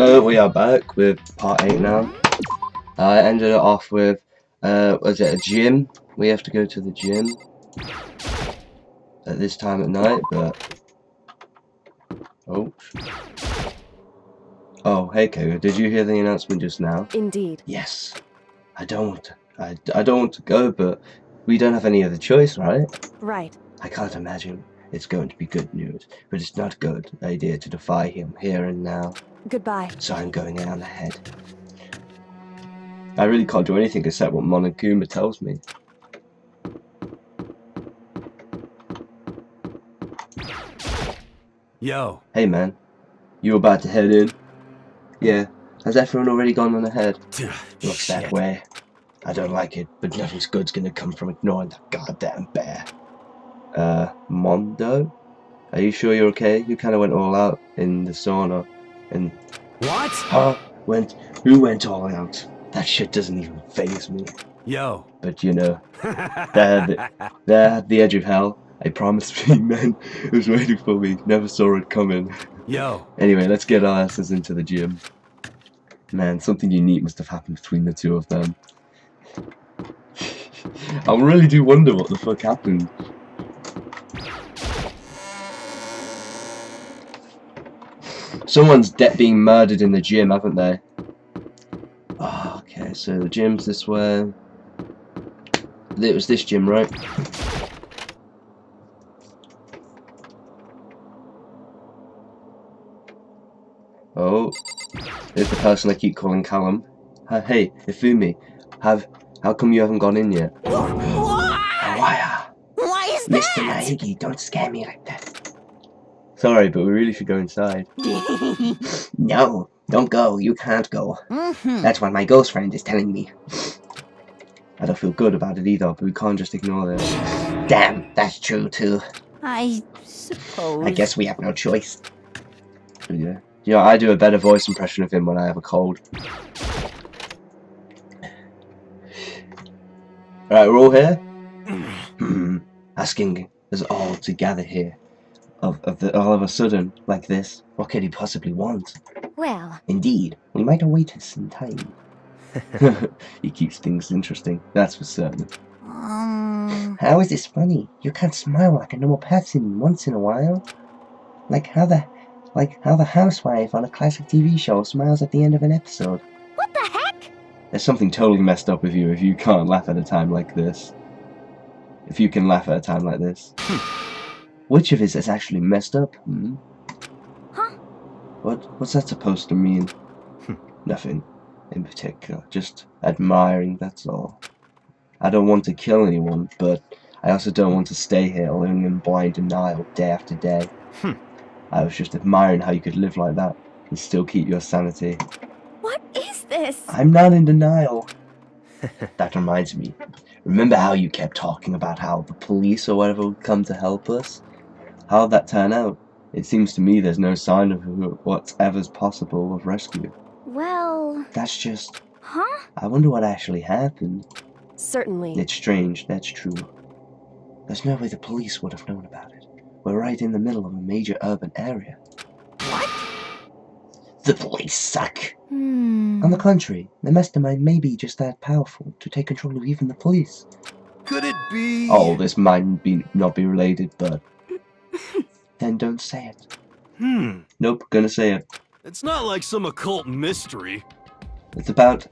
So we are back with part 8 now. I ended it off with, was it a gym? We have to go to the gym at this time at night, but... Oh, hey Koga, did you hear the announcement just now? Indeed. Yes. I don't want to go, but we don't have any other choice, right? Right. I can't imagine it's going to be good news, but it's not a good idea to defy him here and now. Goodbye. So I'm going in on ahead. I really can't do anything except what Monokuma tells me. Yo. Hey man, you about to head in? Yeah. Has everyone already gone on ahead? Looks that way. I don't like it, but nothing's good's gonna come from ignoring that goddamn bear. Mondo? Are you sure you're okay? You kinda went all out in the sauna. And... What? Huh? Who went all out? That shit doesn't even faze me. Yo. But you know, they're at the edge of hell. I promise three men it was waiting for me. Never saw it coming. Yo. Anyway, let's get our asses into the gym. Man, something unique must have happened between the two of them. I really do wonder what the fuck happened. Someone's being murdered in the gym, haven't they? Oh, okay, so the gym's this way. It was this gym, right? Oh, there's the person I keep calling Callum. Hey, Ifumi, how come you haven't gone in yet? Why is that? Mr. Naegi, don't scare me like that. Sorry, but we really should go inside. No, don't go. You can't go. That's what my ghost friend is telling me. I don't feel good about it either, but we can't just ignore this. Damn, that's true too. I suppose. I guess we have no choice. Yeah. You know, I do a better voice impression of him when I have a cold. Alright, we're all here? Asking us all to gather here. All of a sudden, like this, what could he possibly want? Well. Indeed, we might await us in time. He keeps things interesting, that's for certain. How is this funny? You can't smile like a normal person once in a while. Like how the housewife on a classic TV show smiles at the end of an episode. What the heck? There's something totally messed up with you if you can't laugh at a time like this. If you can laugh at a time like this. Which of us is actually messed up? Huh? What's that supposed to mean? Nothing in particular. Just admiring, that's all. I don't want to kill anyone, but I also don't want to stay here living in blind denial day after day. I was just admiring how you could live like that and still keep your sanity. What is this? I'm not in denial. That reminds me. Remember how you kept talking about how the police or whatever would come to help us? How'd that turn out? It seems to me there's no sign of whatever's possible of rescue. Well... That's just... Huh? I wonder what actually happened. Certainly. It's strange, that's true. There's no way the police would have known about it. We're right in the middle of a major urban area. What? The police suck. On the contrary, the mastermind may be just that powerful to take control of even the police. Could it be? Oh, this might not be related, but... Then don't say it. Nope, gonna say it. It's not like some occult mystery. It's about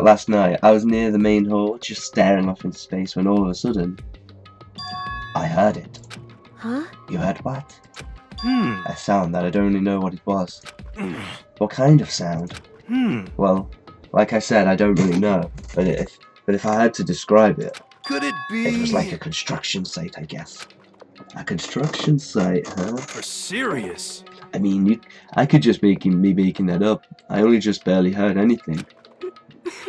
last night. I was near the main hall, just staring off into space, when all of a sudden... I heard it. Huh? You heard what? A sound that I don't really know what it was. What kind of sound? Well, like I said, I don't really know. But if I had to describe it... Could it be? It was like a construction site, I guess. A construction site, huh? For serious? I mean, I could just be making that up. I only just barely heard anything.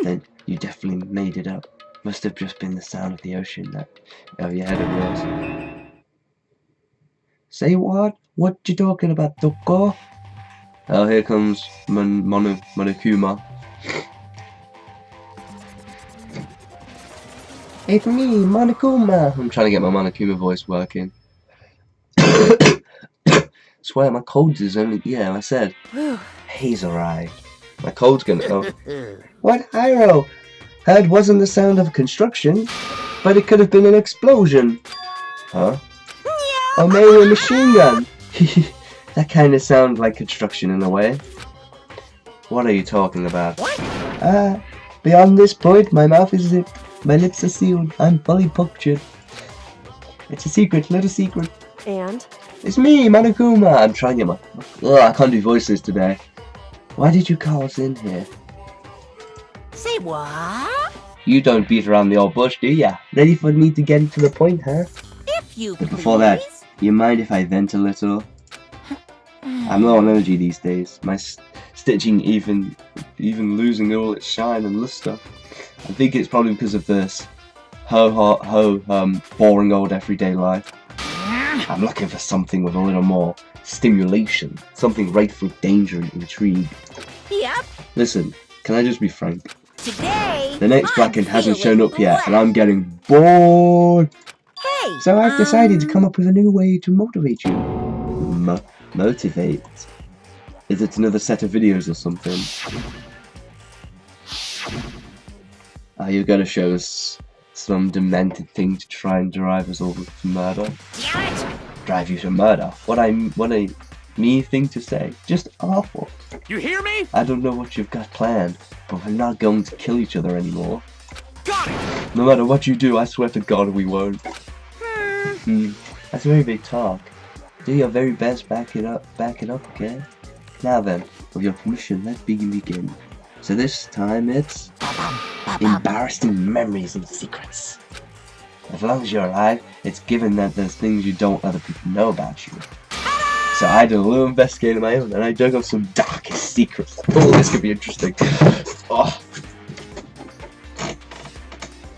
Then you definitely made it up. Must have just been the sound of the ocean that over your head of yours. Say what? What you talking about, Toko? Oh, here comes Monokuma. It's me, Monokuma. I'm trying to get my Monokuma voice working. swear my cold is only... Yeah, I said. Whew. He's alright. My cold's gonna... Oh. What, Hyro? Heard wasn't the sound of construction, but it could have been an explosion. Huh? Or maybe a machine gun. That kind of sounds like construction in a way. What are you talking about? Beyond this point, my mouth is zipped. My lips are sealed. I'm fully punctured. It's a secret, little secret. And? It's me, Monokuma. I'm trying to get my... Ugh, I can't do voices today. Why did you call us in here? Say what? You don't beat around the old bush, do ya? Ready for me to get to the point, huh? If you But please. before that, you mind if I vent a little? I'm low on energy these days. My stitching even losing all its shine and luster. I think it's probably because of this boring old everyday life. I'm looking for something with a little more stimulation, something right for danger and intrigue. Yep. Listen, can I just be frank? Today. The next I'm Blackened hasn't shown feeling up yet, and blessed. I'm getting bored. Hey. So I've decided to come up with a new way to motivate you. Motivate? Is it another set of videos or something? Are you gonna show us some demented thing to try and drive us all to murder? Damn it. Drive you to murder? What a mean thing to say. Just awful. You hear me? I don't know what you've got planned, but we're not going to kill each other anymore. Got it! No matter what you do, I swear to God we won't. That's very big talk. Do your very best, back it up, okay? Now then, with your permission, let's begin. So this time it's embarrassing memories and secrets. As long as you're alive, it's given that there's things you don't let other people know about you. So I did a little investigating of my own, and I dug up some darkest secrets. Oh, this could be interesting. Oh.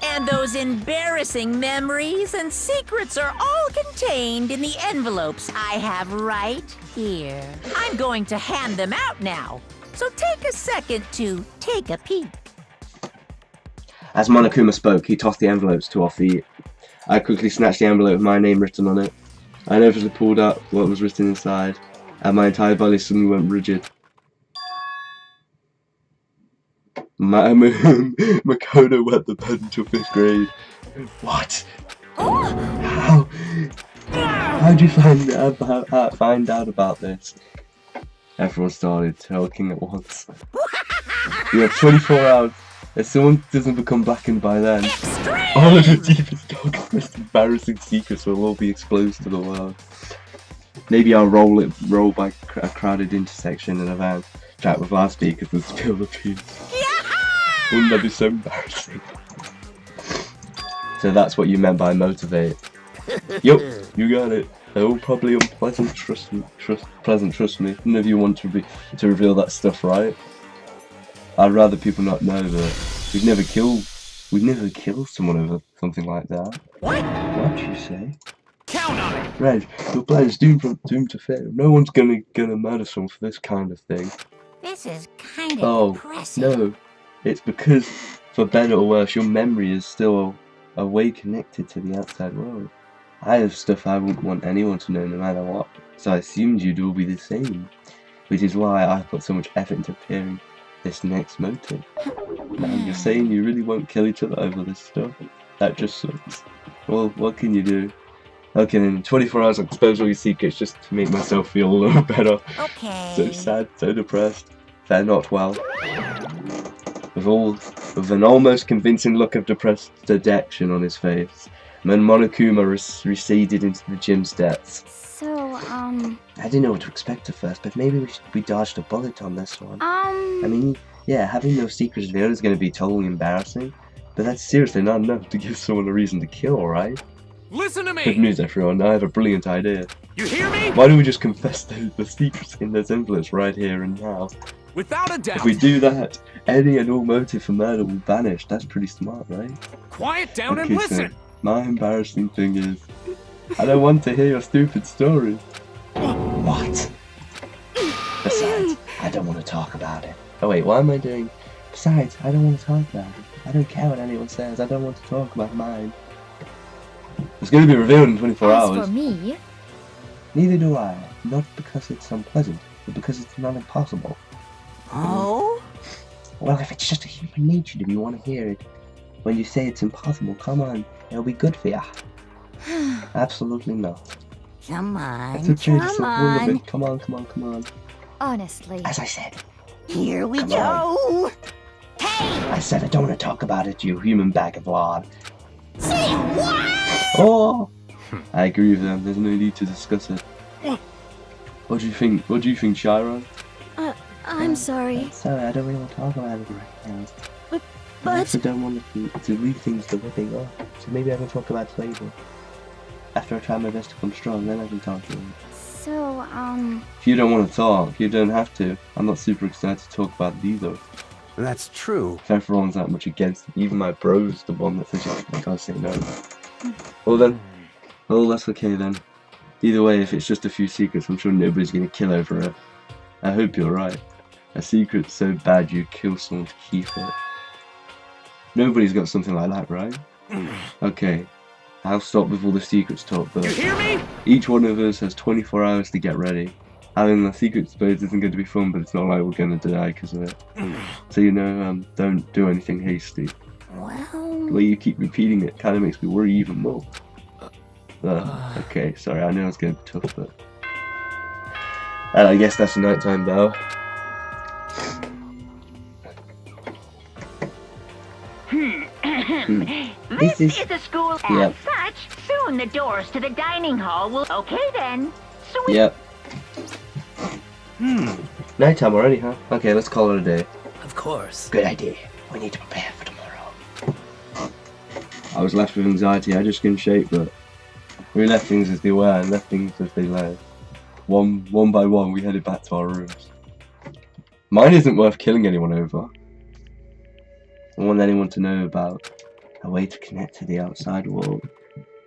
And those embarrassing memories and secrets are all contained in the envelopes I have right here. I'm going to hand them out now, so take a second to take a peek. As Monokuma spoke, he tossed the envelopes to our feet. I quickly snatched the envelope with my name written on it. I nervously pulled out what was written inside, and my entire body suddenly went rigid. Makoto went the bed until 5th grade. What? How? How'd you find out about this? Everyone started talking at once. You have 24 hours. If someone doesn't become blackened by then, all of the deepest, darkest, most embarrassing secrets will all be exposed to the world. Maybe I'll roll by a crowded intersection in a van, trapped with loudspeakers and spill the beans. Wouldn't that be so embarrassing? So that's what you meant by motivate. Yup, you got it. They're all probably unpleasant. Trust me. None of you want to reveal that stuff, right? I'd rather people not know that we'd never kill someone over something like that. What you say? Count on it! Red, your plan is doomed to fail. No one's gonna murder someone for this kind of thing. This is kind of depressing. No, it's because, for better or worse, your memory is still a way connected to the outside world. I have stuff I wouldn't want anyone to know no matter what, so I assumed you'd all be the same. Which is why I put so much effort into preparing this next motive. Now you're saying you really won't kill each other over this stuff? That just sucks. Well, what can you do? Okay then, in 24 hours I'll expose all your secrets just to make myself feel a little better. Okay. So sad, so depressed. They're not well. With an almost convincing look of depressed dejection on his face, Monokuma receded into the gym's depths. So, I didn't know what to expect at first, but maybe we dodged a bullet on this one. I mean, yeah, having no secrets revealed is going to be totally embarrassing, but that's seriously not enough to give someone a reason to kill, right? Listen to me! Good news, everyone. I have a brilliant idea. You hear me? Why don't we just confess the secrets in those envelopes right here and now? Without a doubt. If we do that, any and all motive for murder will vanish. That's pretty smart, right? Quiet down and Okay, listen! so my embarrassing thing is, I don't want to hear your stupid story. What? Besides, I don't want to talk about it. Oh wait, what am I doing? Besides, I don't want to talk about it. I don't care what anyone says. I don't want to talk about mine. It's going to be revealed in 24 as hours. for me, Neither do I. Not because it's unpleasant, but because it's not impossible. Oh? Well, if it's just a human nature to want to hear it, when you say it's impossible, come on, it'll be good for ya. Absolutely not. Come on, It's okay, just come a little on. bit. Come on, come on, come on. Honestly. As I said, Here we Come go. Hey! I said I don't want to talk about it, you human bag of lard. Say what? Oh! I agree with them, there's no need to discuss it. What do you think? What do you think, Chiron? I'm sorry. Sorry, I don't really want to talk about it right now. I But also don't want to leave things to whipping up, so maybe I can talk about it later. After I try my best to come strong, then I can talk to you. So, If you don't want to talk, you don't have to. I'm not super excited to talk about it either. That's true. If everyone's that much against it, even my bro's the one that says I can't say no. Well then, well that's okay then. Either way, if it's just a few secrets, I'm sure nobody's gonna kill over it. I hope you're right. A secret's so bad you'd kill someone to keep it. Nobody's got something like that, right? Okay, I'll stop with all the secrets talk, You but hear me? each one of us has 24 hours to get ready. Having the secret exposed isn't going to be fun, but it's not like we're going to die because of it. So don't do anything hasty. well... The way you keep repeating it kind of makes me worry even more. Okay, sorry, I know it's going to be tough, but... And I guess that's the nighttime bell. This is the school as Yep. such. Soon the doors to the dining hall will... Okay then. Sweet. Yep. Nighttime already, huh? Okay, let's call it a day. Of course. Good idea. We need to prepare for tomorrow. I was left with anxiety. I just couldn't shake, but we left things as they were and left things as they lay. One by one, we headed back to our rooms. Mine isn't worth killing anyone over. I want anyone to know about a way to connect to the outside world.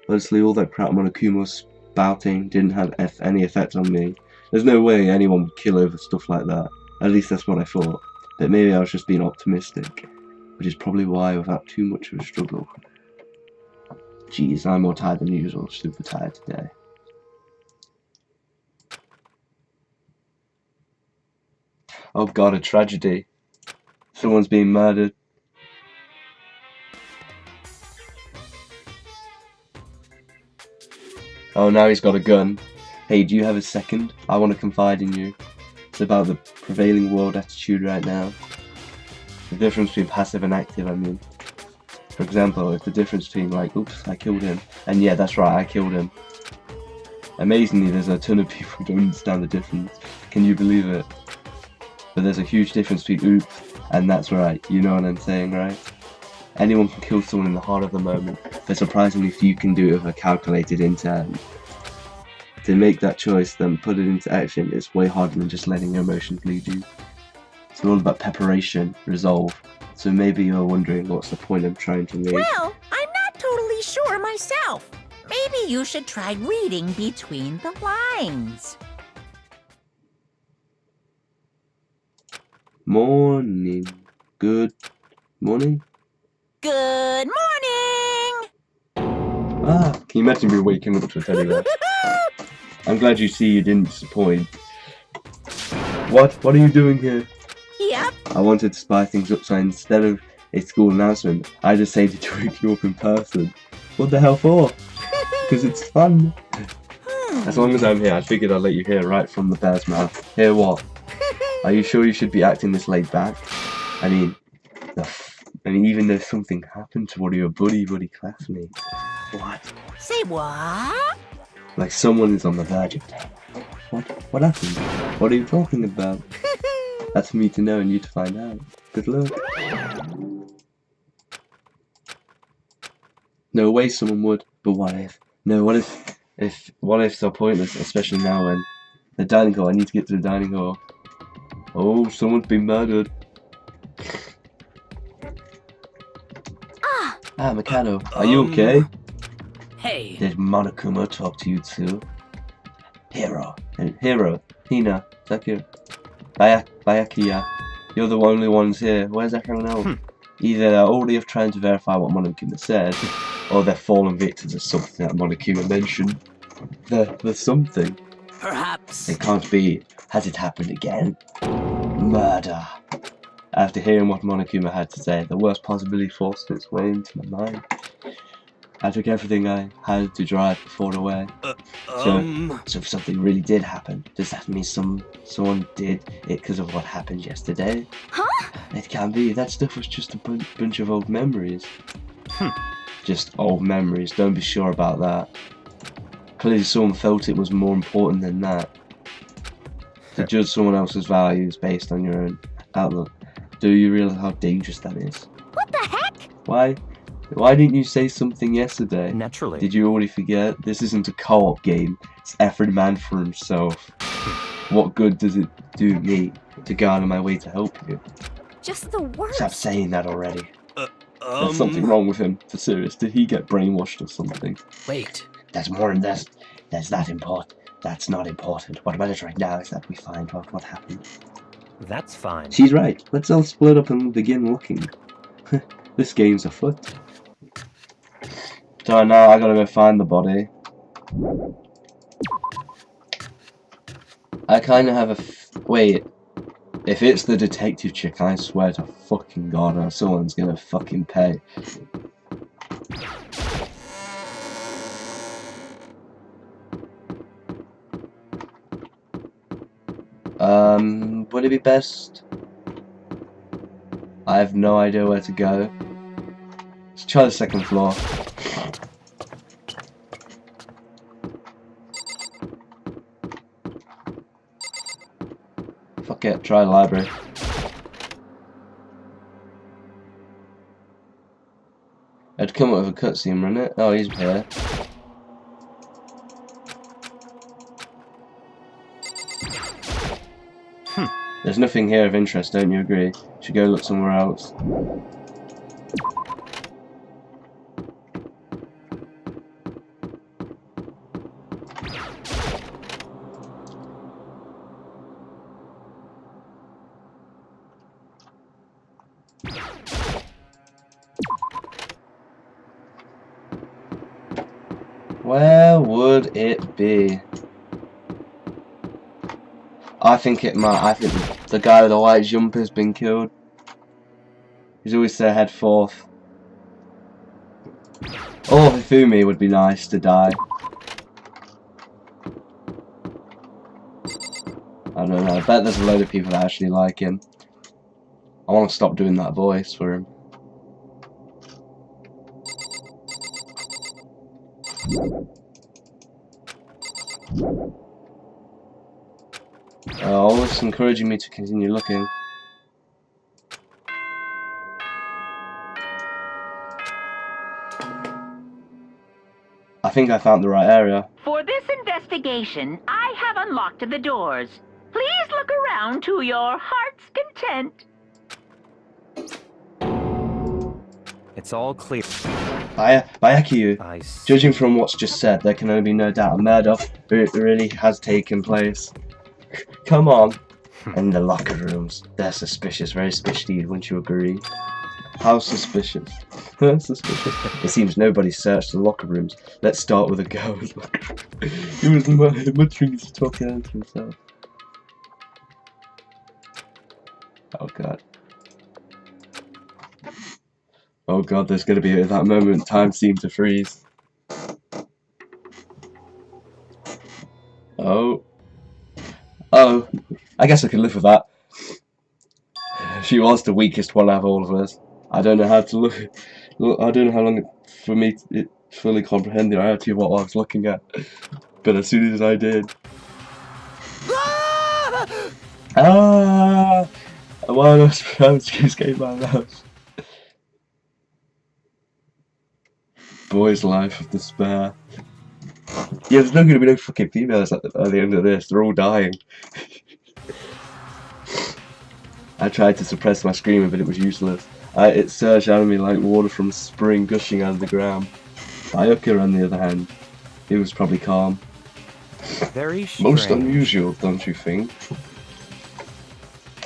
Honestly, all that crap Monokuma was spouting didn't have any effect on me. There's no way anyone would kill over stuff like that. At least that's what I thought. But maybe I was just being optimistic, which is probably why without too much of a struggle. Jeez, I'm more tired than usual, super tired today. Oh god, a tragedy. Someone's being murdered. Oh, now he's got a gun. Hey, do you have a second? I want to confide in you. It's about the prevailing world attitude right now. The difference between passive and active, I mean. For example, if the difference between like, oops, I killed him, and yeah, that's right, I killed him. Amazingly, there's a ton of people who don't understand the difference. Can you believe it? But there's a huge difference between oops and that's right, you know what I'm saying, right? Anyone can kill someone in the heart of the moment, but surprisingly few can do it with a calculated intent. To make that choice, then put it into action, it's way harder than just letting your emotions lead you. It's all about preparation, resolve. So maybe you're wondering what's the point I'm trying to make. Well, I'm not totally sure myself. Maybe you should try reading between the lines. Morning. Good morning? Good morning! Ah, can you imagine me waking up to a teddy bear? I'm glad you see you didn't disappoint. What are you doing here? Yep. I wanted to spy things up, so instead of a school announcement, I decided to wake you up in person. What the hell for? Because it's fun. As long as I'm here, I figured I'd let you hear right from the bear's mouth. Hear what? Are you sure you should be acting this laid back? I mean, even though something happened to one of your buddy classmates. What? Say what? Like someone is on the verge of death. What happened? What are you talking about? That's for me to know and you to find out. Good luck. No way someone would, but what if? No, what ifs are pointless, especially now when the dining hall, I need to get to the dining hall. Oh, someone's been murdered. Ah, Mikado, are you okay? Hey. Did Monokuma talk to you too? Hiro, Hina, Saku, Bayakiya, you're the only ones here. Where's everyone else? Either they're already trying to verify what Monokuma said, or they're fallen victims of something that Monokuma mentioned. The something. Perhaps. It can't be. Has it happened again? Murder. After hearing what Monokuma had to say, the worst possibility forced its way into my mind. I took everything I had to drive before away. So if something really did happen, does that mean someone did it because of what happened yesterday? Huh? It can't be. That stuff was just a bunch of old memories. Just old memories. Don't be sure about that. Clearly someone felt it was more important than that. To judge someone else's values based on your own outlook. Do you realize how dangerous that is? What the heck? Why didn't you say something yesterday? Naturally. Did you already forget? This isn't a co-op game. It's every man for himself. What good does it do me to go out of my way to help you? Just the worst. Stop saying that already. There's something wrong with him. For serious. Did he get brainwashed or something? Wait. That's more than that. That's not important. That's not important. What matters right now is that we find out what happened. That's fine. She's right. Let's all split up and begin looking. This game's afoot. So now I gotta go find the body. I kinda have a wait. If it's the detective chick, I swear to fucking God, someone's gonna fucking pay. Would it be best? I have no idea where to go. Let's try the second floor. Fuck it, try the library. I'd come up with a cutscene, wouldn't it? Oh, he's here. There's nothing here of interest, don't you agree? Should go look somewhere else. Where would it be? I think the guy with the white jumper's been killed. He's always said head forth. Or Hifumi would be nice to die. I don't know, I bet there's a load of people that actually like him. I want to stop doing that voice for him. Always encouraging me to continue looking. I think I found the right area. For this investigation, I have unlocked the doors. Please look around to your heart's content. It's all clear. Byakuya, I see. judging from what's just said, there can only be no doubt a murder really has taken place. Come on. In the locker rooms. They're suspicious, very suspicious indeed, wouldn't you agree? How suspicious? Suspicious. It seems nobody searched the locker rooms. Let's start with a girl's locker room. He was muttering his talking to himself. Oh god. Oh god, there's gonna be at that moment time seemed to freeze. Oh. Oh. I guess I can live with that. She was the weakest one out of all of us. I don't know how to look. I don't know how long for me to fully comprehend the reality of what I was looking at. But as soon as I did. Ah! Why am I supposed to escape my house? Boy's life of despair. Yeah, there's not going to be no fucking females at the end of this. They're all dying. I tried to suppress my screaming, but it was useless. It surged out of me like water from a spring gushing out of the ground. Byakuya, on the other hand, he was probably calm. Very strange. Most unusual, don't you think?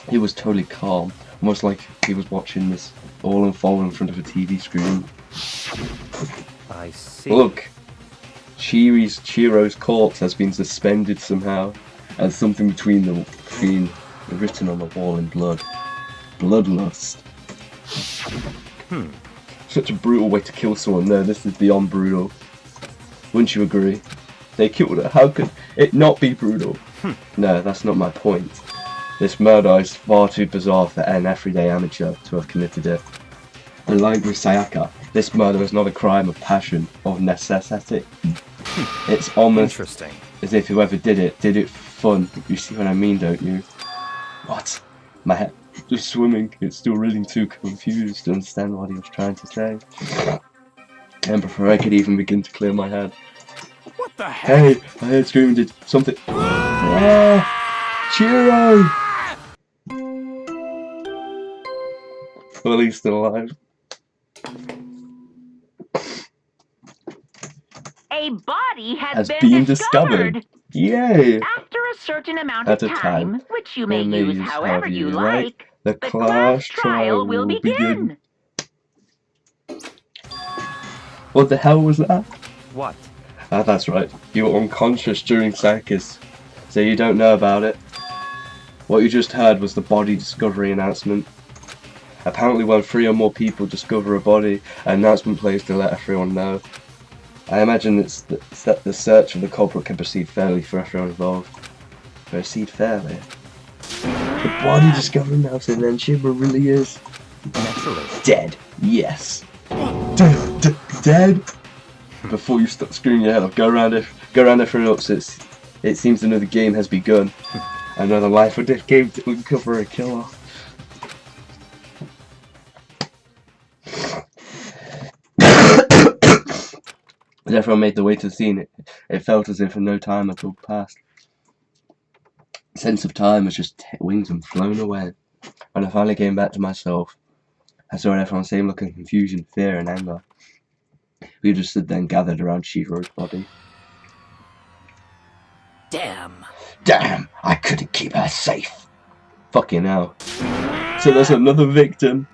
He was totally calm, almost like he was watching this all unfold in front of a TV screen. I see. Look, Chihiro's corpse has been suspended somehow, and something between written on the wall in blood. Bloodlust. Such a brutal way to kill someone. No, this is beyond brutal. Wouldn't you agree? They killed her. How could it not be brutal? No, that's not my point. This murder is far too bizarre for an everyday amateur to have committed it. Unlike with Sayaka, this murder is not a crime of passion or necessity. It's almost Interesting. as if whoever did it for fun. You see what I mean, don't you? What? My head just swimming. It's still really too confused to understand what he was trying to say. And before I could even begin to clear my head. What the heck? Hey, I heard screaming, did something. Ah! Chiro! Well, he's still alive. A body has Has been discovered. Yay! After a certain amount At of a time, time, which you may may use use however you like, The the class trial will begin. What the hell was that? What? Ah, that's right. You were unconscious during Sayaka's, so you don't know about it. What you just heard was the body discovery announcement. Apparently when 3 or more people discover a body, an announcement plays to let everyone know. I imagine it's that the search of the culprit can proceed fairly for everyone involved. Proceed fairly? The body discovery announcement, then Shibra really is Naturally. dead. Yes. Dead? Before you start screwing your head off, go around everyone else. It seems another game has begun. Another life or death game to uncover a killer. As everyone made their way to the scene, it felt as if no time had all passed. Sense of time was just wings and flown away. When I finally came back to myself, I saw everyone same look of confusion, fear, and anger. We just stood then gathered around Chihiro's body. Damn. Damn, I couldn't keep her safe. Fucking hell. So there's another victim.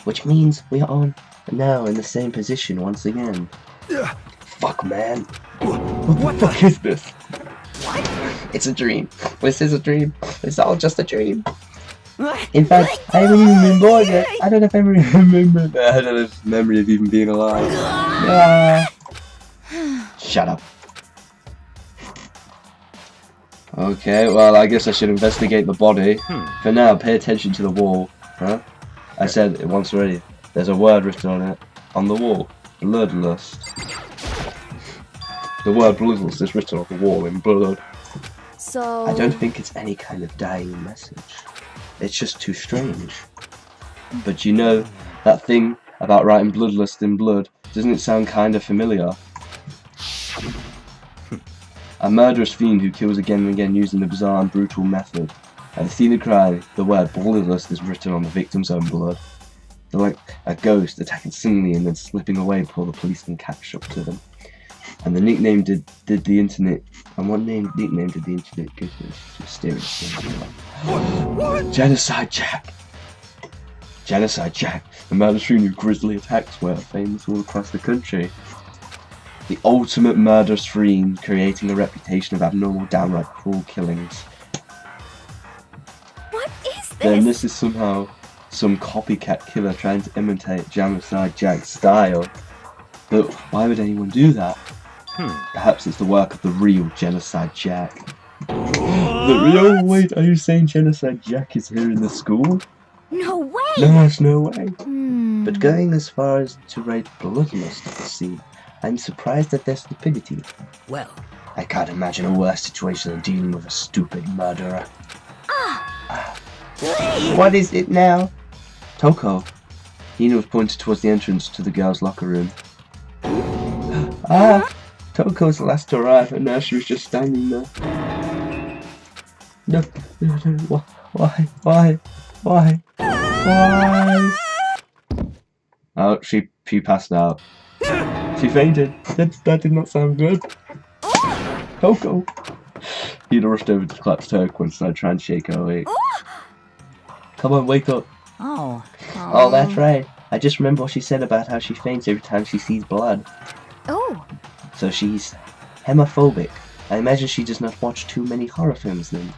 Which means we are now in the same position once again. Fuck, man. What the fuck is this? What? It's a dream. This is a dream. It's all just a dream. In fact, I haven't even been born yet. I don't have any remember. I don't have memory of even being alive. Shut up. Okay, well, I guess I should investigate the body. For now, pay attention to the wall. Huh? I said it once already. There's a word written on it. On the wall. Bloodlust. The word bloodlust is written on the wall in blood. So... I don't think it's any kind of dying message. It's just too strange. But you know, that thing about writing bloodlust in blood, doesn't it sound kind of familiar? A murderous fiend who kills again and again using a bizarre and brutal method. At the scene of crime, the word bloodlust is written on the victim's own blood. They're like a ghost attacking suddenly and then slipping away before the police can catch up to them. And the nickname did the internet. And what nickname did the internet give this mysterious thing? Genocide Jack. Genocide Jack, the murderous fiend whose grisly attacks were famous all across the country. The ultimate murderous fiend, creating a reputation of abnormal, downright cruel killings. What is this? Then this is somehow some copycat killer trying to imitate Genocide Jack's style. But why would anyone do that? Perhaps it's the work of the real Genocide Jack. The real? Wait, are you saying Genocide Jack is here in the school? No way! No, there's no way. But going as far as to write bloodlust at the scene, I'm surprised at their stupidity. Well, I can't imagine a worse situation than dealing with a stupid murderer. What is it now? Toko. Nina was pointed towards the entrance to the girls' locker room. Toko's the last to arrive, and now she was just standing there. No, why? Oh, she passed out. She fainted. That did not sound good. Toko. Nina rushed over to collapse her and started trying to shake her awake. Come on, wake up. Oh. Oh, that's right. I just remember what she said about how she faints every time she sees blood. Oh, So she's homophobic. I imagine she does not watch too many horror films then.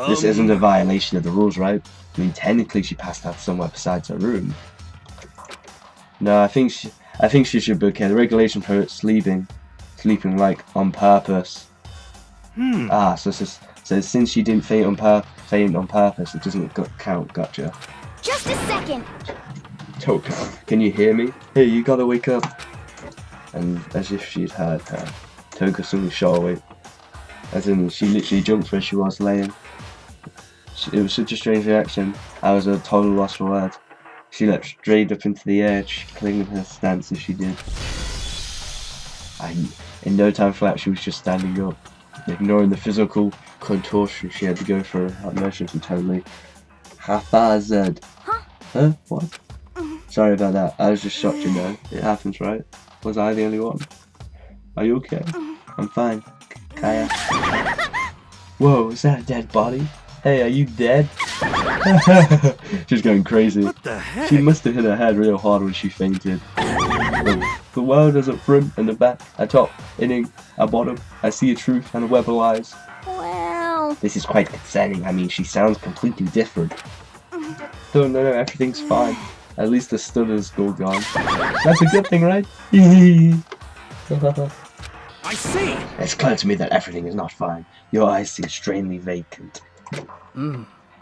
This isn't a violation of the rules, right? I mean, technically she passed out somewhere besides her room. No, I think she should book it. The regulation prohibits sleeping like on purpose. Ah, so since she didn't faint on purpose, it doesn't count. Gotcha. just a second. Toka, can you hear me? Hey, you gotta wake up. And as if she'd heard her, Toka suddenly shot away. As in, she literally jumped where she was laying. It was such a strange reaction. I was at a total loss for words. She leapt straight up into the air, clinging her stance as she did. In no time flat, she was just standing up, ignoring the physical contortion she had to go through. Her emotions were totally haphazard. Huh? What? Sorry about that. I was just shocked, you know. It happens, right? Was I the only one? Are you okay? I'm fine. Kaya. Whoa, is that a dead body? Hey, are you dead? She's going crazy. What the heck? She must have hit her head real hard when she fainted. The world is a front and a back, a top, inning, a bottom. I see a truth and a web of lies. Well, This is quite concerning. I mean, she sounds completely different. No, everything's fine. At least the stutter's all gone. That's a good thing, right? I see. It's clear to me that everything is not fine. Your eyes seem strangely vacant.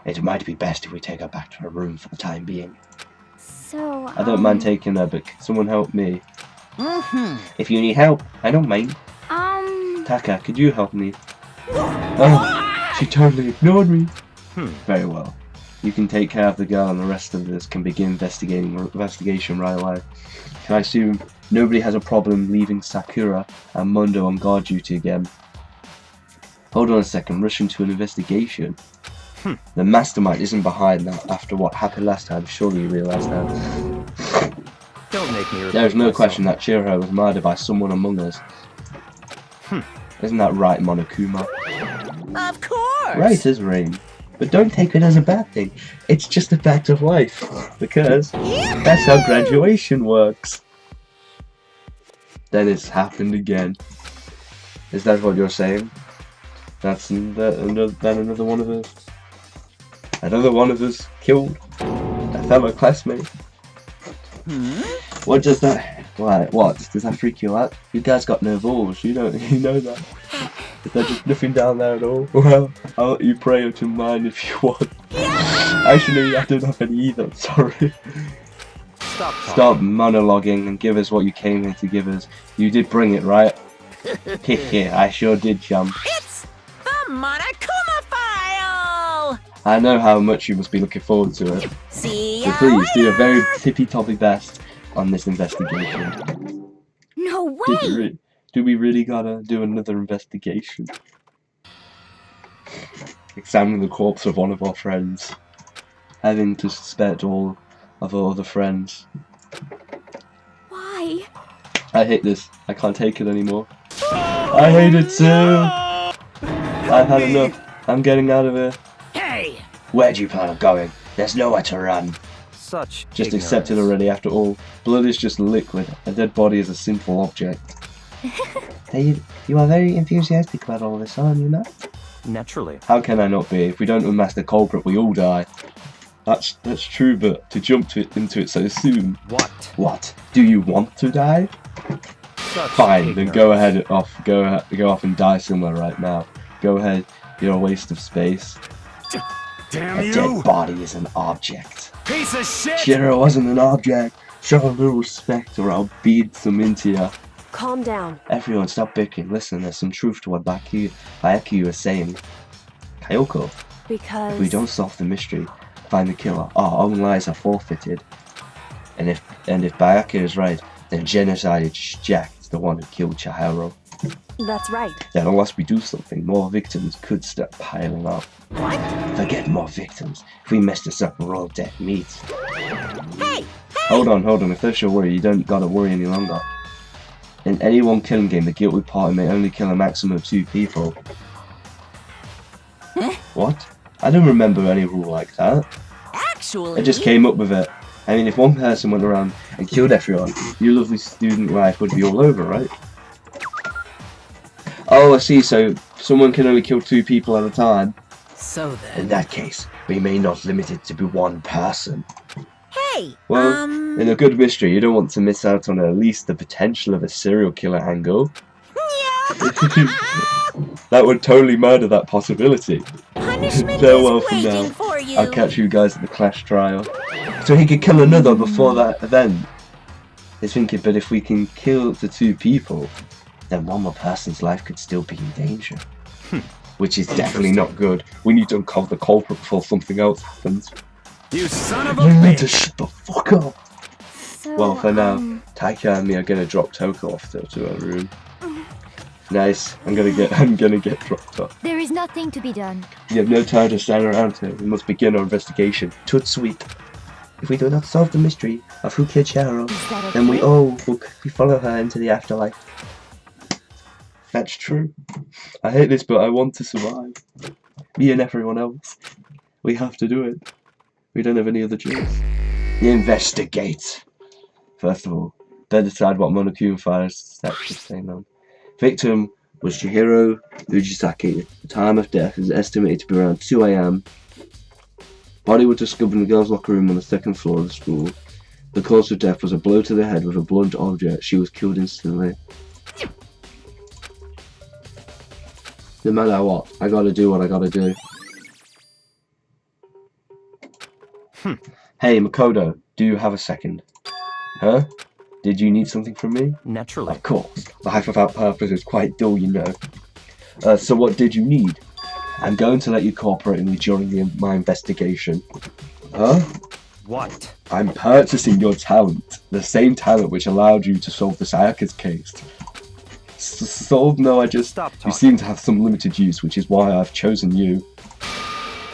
It might be best if we take her back to her room for the time being. so, I don't mind taking her, but can someone help me? If you need help, I don't mind. Taka, could you help me? Oh, she totally ignored me. Very well. You can take care of the girl and the rest of us can begin investigation right away. Can I assume nobody has a problem leaving Sakura and Mundo on guard duty again? Hold on a second, rushing to an investigation. The mastermind isn't behind that after what happened last time, surely you realise that. Don't make me repeat There is no myself. question that Chihiro was murdered by someone among us. Isn't that right, Monokuma? Of course. Right as rain. But don't take it as a bad thing. It's just a fact of life. Because that's how graduation works. Then it's happened again. Is that what you're saying? That's another one of us. Another one of us killed a fellow classmate. What does that? What does that freak you out? You guys got no balls. You know that. Is there just nothing down there at all? Well, I'll let you pray to mine if you want. Actually, I don't have any either. Sorry. Stop monologuing and give us what you came here to give us. You did bring it, right? Hehe, I sure did, chum. It's the Monokuma file. I know how much you must be looking forward to it. See So ya please do your very later. tippy-toppy best on this investigation. no way. Do we really gotta do another investigation? Examine the corpse of one of our friends. Having to suspect all of our other friends. Why? I hate this. I can't take it anymore. I hate it too! I've had enough. I'm getting out of here. Hey! Where do you plan on going? There's nowhere to run. Such Just ignorance. accept it already, after all. Blood is just liquid. A dead body is a sinful object. You are very enthusiastic about all this, aren't you not? Naturally. How can I not be? If we don't unmask the culprit, we all die. That's true, but to jump into it so soon. What? What? Do you want to die? Such Fine, then ignorance. go off and die somewhere right now. Go ahead. You're a waste of space. Damn A you! dead body is an object. Piece of shit! Shiro wasn't an object. Show a little respect or I'll beat some into ya. Calm down. Everyone, stop bickering. Listen, there's some truth to what Bayaki was saying. Kyoko, Because... if we don't solve the mystery, find the killer, our own lives are forfeited. And if Bayaki is right, then genocide is Jack, the one who killed Chihiro. That's right. Then unless we do something, more victims could start piling up. What? Forget more victims. If we mess this up, we're all dead meat. Hey! Hold on. If that's your worry, you don't gotta worry any longer. In any one killing game, the guilty party may only kill a maximum of 2 people. What? I don't remember any rule like that. Actually, I just came up with it. I mean, if one person went around and killed everyone, your lovely student life would be all over, right? Oh, I see, so someone can only kill 2 people at a time. So In then. that case, we may not limit it to be 1 person. Hey, Well, in a good mystery, you don't want to miss out on at least the potential of a serial killer angle. That would totally murder that possibility. punishment Farewell is for now. waiting for you. I'll catch you guys at the Clash trial. So he could kill another before that event. He's thinking, but if we can kill the 2 people, then 1 more person's life could still be in danger. Which is definitely not good. We need to uncover the culprit before something else happens. You son of a You need to bitch! shut the fuck up! So, Well, for now, Taika and me are gonna drop Toko off to her room. Nice. I'm gonna get dropped off. There is nothing to be done. We have no time to stand around here. We must begin our investigation. Toot sweet. If we do not solve the mystery of who killed Cheryl, Is that then we okay? all will follow her into the afterlife. That's true. I hate this, but I want to survive. Me and everyone else. We have to do it. We don't have any other choice. Investigate. First of all, better decide what Monokuma Fire's steps to stay on. Victim was Chihiro Ujisaki. The time of death is estimated to be around 2 AM. Body was discovered in the girls' locker room on the 2nd floor of the school. The cause of death was a blow to the head with a blunt object. She was killed instantly. No matter what, I gotta do what I gotta do. Hey, Makoto, do you have a second? Huh? Did you need something from me? Naturally. Of course. Life without purpose is quite dull, you know. So what did you need? I'm going to let you cooperate with me during my investigation. Huh? What? I'm purchasing your talent. The same talent which allowed you to solve the Sayaka's case. Solved? No, I just... Stop You talking. seem to have some limited use, which is why I've chosen you.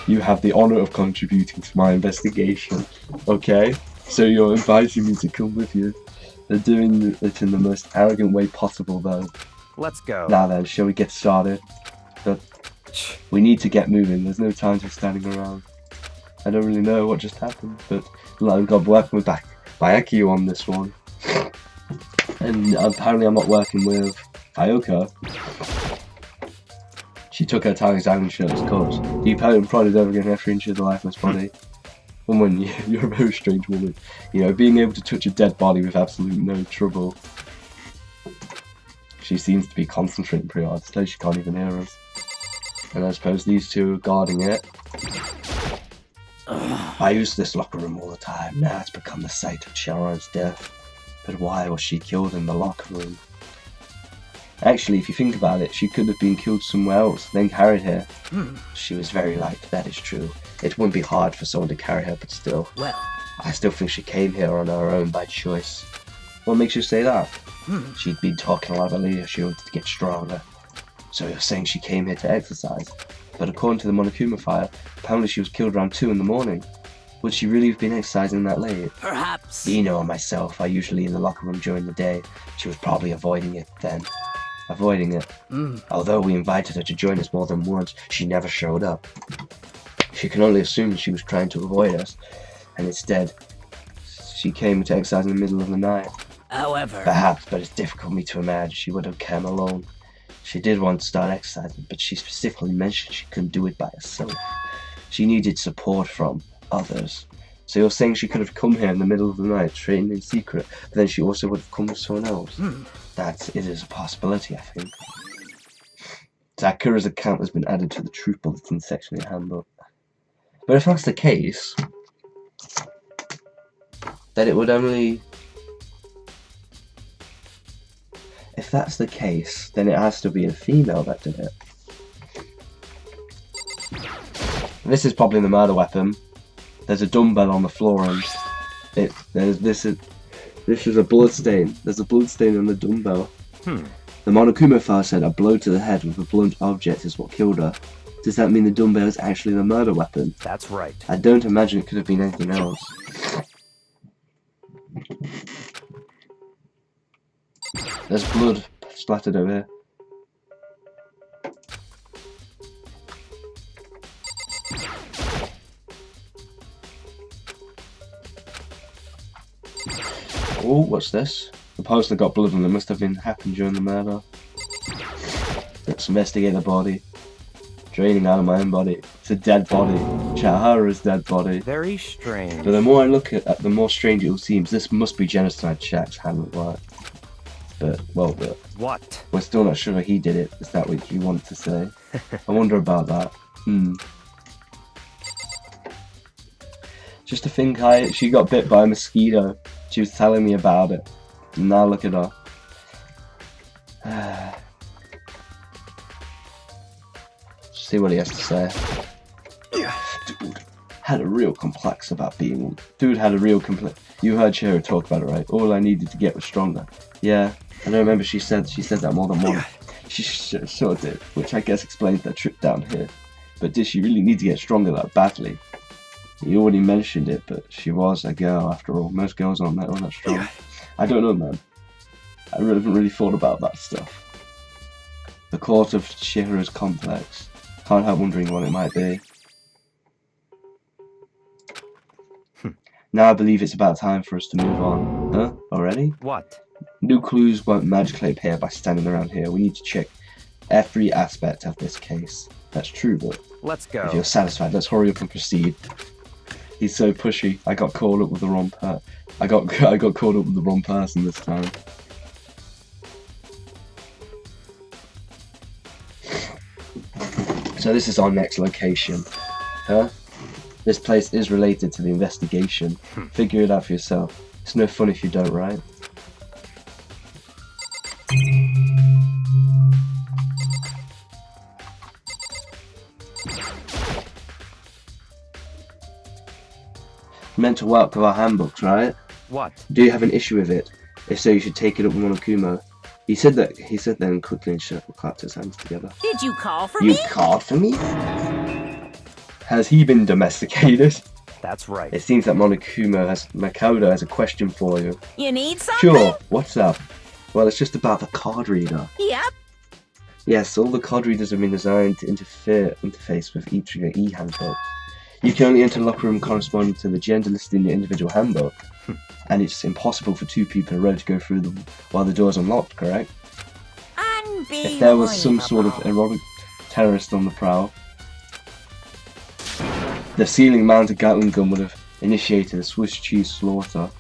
You have the honor of contributing to my investigation. Okay? So you're inviting me to come with you. They're doing it in the most arrogant way possible, though. Let's go. Now then, shall we get started? But we need to get moving. There's no time for standing around. I don't really know what just happened, but I'm working with Bayaki on this one. And apparently I'm not working with Ayoka. She took her time examining Shirley's cause. Deep out and prodded over again every inch of the lifeless body. Woman, you're a very strange woman. You know, being able to touch a dead body with absolutely no trouble. She seems to be concentrating pretty hard. Still, she can't even hear us. And I suppose these 2 are guarding it. I use this locker room all the time. Now it's become the site of Sharon's death. But why was she killed in the locker room? Actually, if you think about it, she could have been killed somewhere else, then carried here. She was very light, that is true. It wouldn't be hard for someone to carry her, but still. Well, I still think she came here on her own by choice. What makes you say that? She'd been talking a lot earlier, she wanted to get stronger. So you're saying she came here to exercise? But according to the Monokuma file, apparently she was killed around 2 in the morning. Would she really have been exercising that late? perhaps. Eno and myself are usually in the locker room during the day. She was probably avoiding it then. Avoiding it. Although we invited her to join us more than once, she never showed up. She can only assume she was trying to avoid us, and instead, she came to exercise in the middle of the night. However, Perhaps, but it's difficult for me to imagine she would have come alone. She did want to start exercising, but she specifically mentioned she couldn't do it by herself. She needed support from others. So you're saying she could have come here in the middle of the night, training in secret, but then she also would have come with someone else? It is a possibility, I think. Sakura's account has been added to the Truth Bulletin section in the handbook. But if that's the case, then it would only... If that's the case, then it has to be a female that did it. This is probably the murder weapon. There's a dumbbell on the floor and this is a blood stain. There's a blood stain on the dumbbell. The Monokuma file said a blow to the head with a blunt object is what killed her. Does that mean the dumbbell is actually the murder weapon? That's right. I don't imagine it could have been anything else. There's blood splattered over here. Oh, what's this? The poster got blood on it. Must have been happened during the murder. Let's investigate the body. Draining out of my own body. It's a dead body. Chihara's dead body. Very strange. But the more I look at it, the more strange it all seems. This must be genocide. Shaq's hand at work. But, well, what? We're still not sure he did it. Is that what you want to say? I wonder about that. Just to think, she got bit by a mosquito. She was telling me about it. And now look at her. See what he has to say. Dude had a real complex about being. Dude had a real complex. You heard Chihiro talk about it, right? All I needed to get was stronger. Yeah, I don't remember. She said that more than once. She sure did, which I guess explains that trip down here. But did she really need to get stronger that badly? You already mentioned it, but she was a girl after all. Most girls aren't that strong. I don't know, man. I haven't really thought about that stuff. The cause of Chihiro's complex. Can't help wondering what it might be. Now I believe it's about time for us to move on. Huh? Already? What? New clues won't magically appear by standing around here. We need to check every aspect of this case. That's true, but let's go. If you're satisfied, let's hurry up and proceed. He's so pushy. I got caught up with the wrong I got caught up with the wrong person this time. So this is our next location. Huh? This place is related to the investigation. Figure it out for yourself. It's no fun if you don't, right? Meant to work with our handbooks, right? What? Do you have an issue with it? If so, you should take it up with Monokuma. He said then quickly and clapped his hands together. Did you call for me? You called for me? Has he been domesticated? That's right. It seems that Makoto has a question for you. You need something? Sure, what's up? Well, it's just about the card reader. Yep. Yes, all the card readers have been designed to interface with each of your e-handbooks. You can only enter the locker room corresponding to the gender listed in your individual handbook. And it's impossible for two people in a row to go through them while the door's unlocked, correct? Unbelievable. If there was some sort of erotic terrorist on the prowl, the ceiling-mounted Gatling gun would have initiated a Swiss cheese slaughter.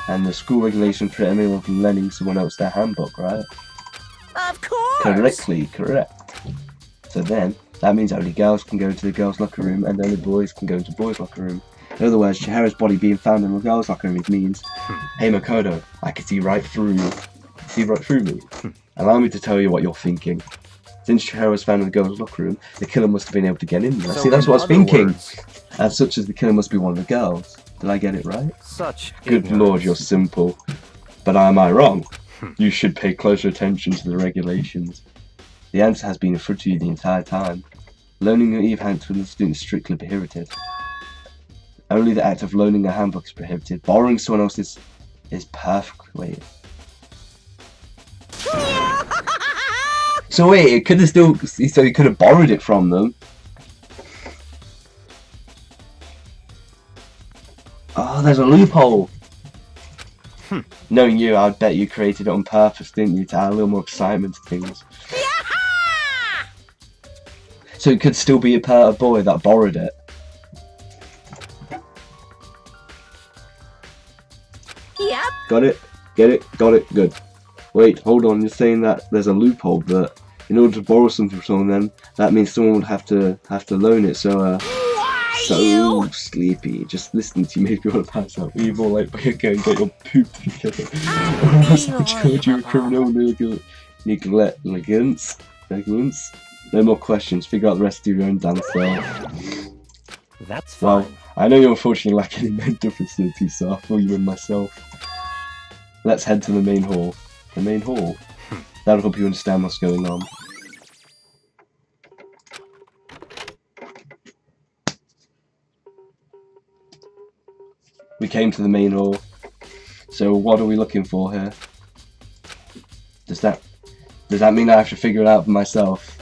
And the school regulations prevent anyone from lending someone else their handbook, right? Of course! Correct. So then, that means only girls can go into the girls' locker room and only boys can go into the boys' locker room. In other words, Chihara's body being found in the girls' locker room means, hey Makoto, I can see right through you. See right through me. Allow me to tell you what you're thinking. Since Chihara was found in the girls' locker room, the killer must have been able to get in there. So see, that's what I was thinking. Words, As such as the killer must be one of the girls. Did I get it right? such Good ignorance. lord, you're simple. But am I wrong? You should pay closer attention to the regulations. The answer has been in front of you the entire time. Loaning your e-handbook to the student is strictly prohibited. Only the act of loaning a handbook is prohibited. Borrowing someone else's is perfect. Wait. So wait, it could have still. So he could have borrowed it from them. Oh, there's a loophole. Knowing you, I'd bet you created it on purpose, didn't you, to add a little more excitement to things. So it could still be a boy that borrowed it. Yep. Got it? Get it? Got it? Good. Wait, hold on, you're saying that there's a loophole, but in order to borrow something from someone then, that means someone would have to loan it, so so sleepy. Just listening to you make me want to pass out. You're more like, go and get your poop together. I told you a criminal negligence. No more questions, figure out the rest of your own damn self. That's fine. Well, I know you're unfortunately lacking in mental facilities, so I'll fill you in myself. Let's head to the main hall. The main hall? That'll help you understand what's going on. We came to the main hall. So what are we looking for here? Does that mean I have to figure it out for myself?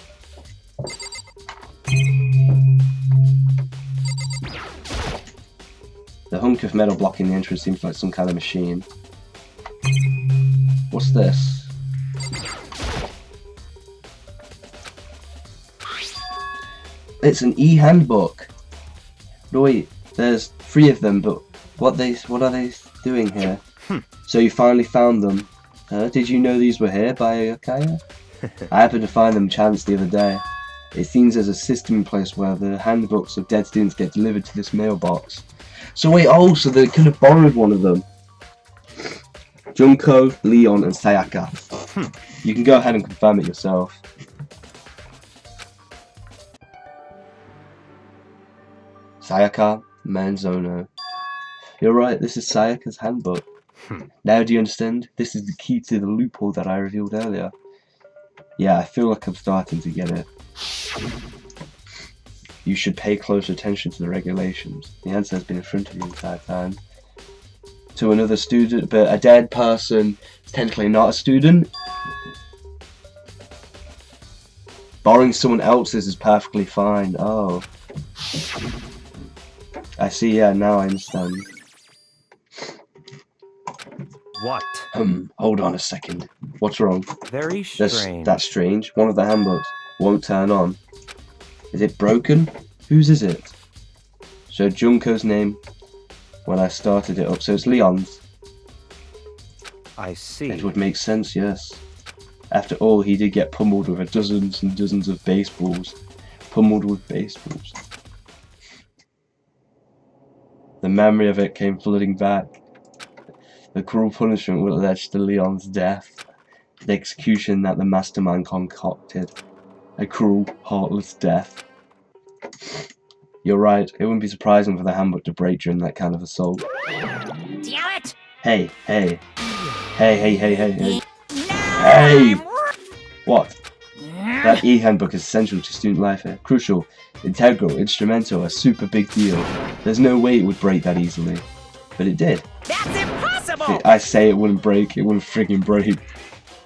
The hunk of metal blocking the entrance seems like some kind of machine. What's this? It's an e-handbook. No, wait, there's 3 of them, but what are they doing here? So you finally found them. Did you know these were here by Akaya? I happened to find them chance the other day. It seems there's a system in place where the handbooks of dead students get delivered to this mailbox. So wait, oh, so they could have borrowed one of them. Junko, Leon, and Sayaka. You can go ahead and confirm it yourself. Sayaka Manzono. You're right, this is Sayaka's handbook. Now do you understand? This is the key to the loophole that I revealed earlier. Yeah, I feel like I'm starting to get it. You should pay close attention to the regulations. The answer has been in front of you the entire time. To another student, but a dead person is technically not a student. Borrowing someone else's is perfectly fine. Oh. I see, yeah, now I understand. What? Hold on a second. What's wrong? Very strange. That's strange. One of the handbooks won't turn on. Is it broken? Whose is it? So Junko's name when I started it up. So it's Leon's. I see. It would make sense, yes. After all, he did get pummeled with dozens and dozens of baseballs. Pummeled with baseballs. The memory of it came flooding back. The cruel punishment would lead to Leon's death. The execution that the mastermind concocted. A cruel, heartless death. You're right, it wouldn't be surprising for the handbook to break during that kind of assault. Damn it! Hey, hey. Hey! Hey! What? That e-handbook is essential to student life here. Crucial, integral, instrumental, a super big deal. There's no way it would break that easily. But it did. That's impossible! I say it wouldn't break, it wouldn't friggin' break.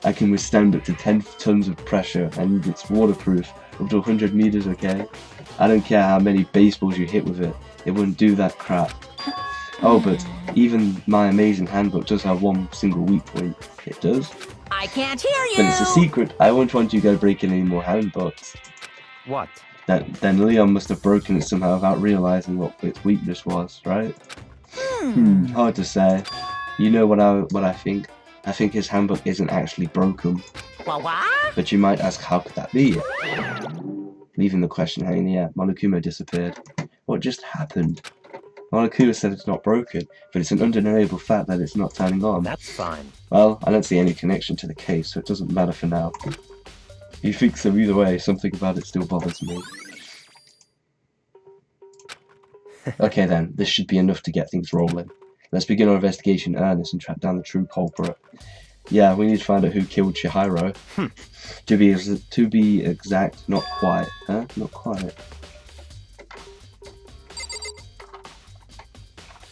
I can withstand up to 10 tons of pressure and it's waterproof. Up to 100 meters, okay? I don't care how many baseballs you hit with it. It wouldn't do that crap. Oh, but even my amazing handbook does have one single weak point. It does. I can't hear you! But it's a secret. I won't want you to go breaking any more handbooks. What? Then Leon must have broken it somehow without realizing what its weakness was, right? Hard to say. You know what I think? I think his handbook isn't actually broken. What? But you might ask, how could that be? Leaving the question hanging in the air, Monokuma disappeared. What just happened? Monokuma said it's not broken, but it's an undeniable fact that it's not turning on. That's fine. Well, I don't see any connection to the case, so it doesn't matter for now. You think so either way, something about it still bothers me. Okay then, this should be enough to get things rolling. Let's begin our investigation in earnest and track down the true culprit. Yeah, we need to find out who killed Chihiro. To be exact, not quite. Huh? Not quite.